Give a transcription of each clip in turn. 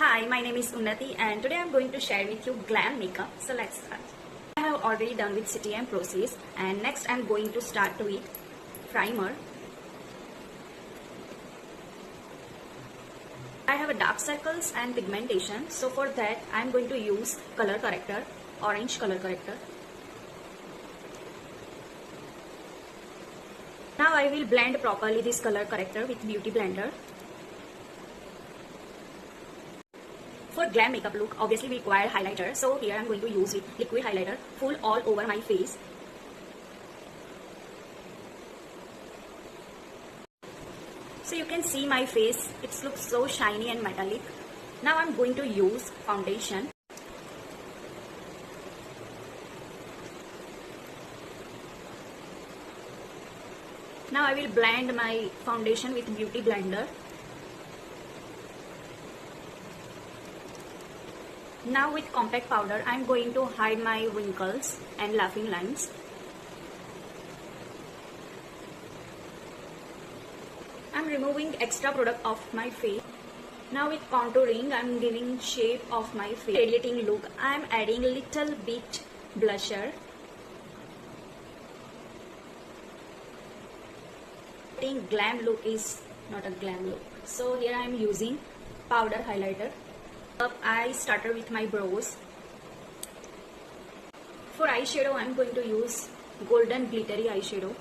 Hi, my name is Unnati and today I'm going to share with you GLAM Makeup. So let's start. I have already done with CTM process and next I'm going to start with primer. I have a dark circles and pigmentation, so for that I'm going to use color corrector, orange color corrector. Now I will blend properly this color corrector with beauty blender. For glam makeup look, obviously we require highlighter. So here I'm going to use liquid highlighter full all over my face. So you can see my face, it looks so shiny and metallic. Now I'm going to use foundation. Now I will blend my foundation with beauty blender. Now with compact powder, I am going to hide my wrinkles and laughing lines. I am removing extra product of my face. Now with contouring, I am giving shape of my face. Radiating look, I am adding little bit blusher. I think glam look is not a glam look. So here I am using powder highlighter. I started with my brows. For eyeshadow, I am going to use golden glittery eyeshadow.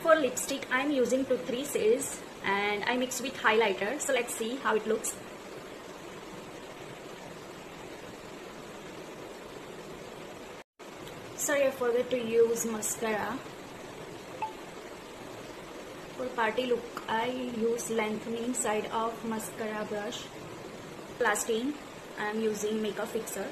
For lipstick, I am using 2-3 shades and I mix with highlighter. So let's see how it looks. Sorry, I forgot to use mascara. For party look, I use lengthening side of mascara brush. Lastly, I am using makeup fixer.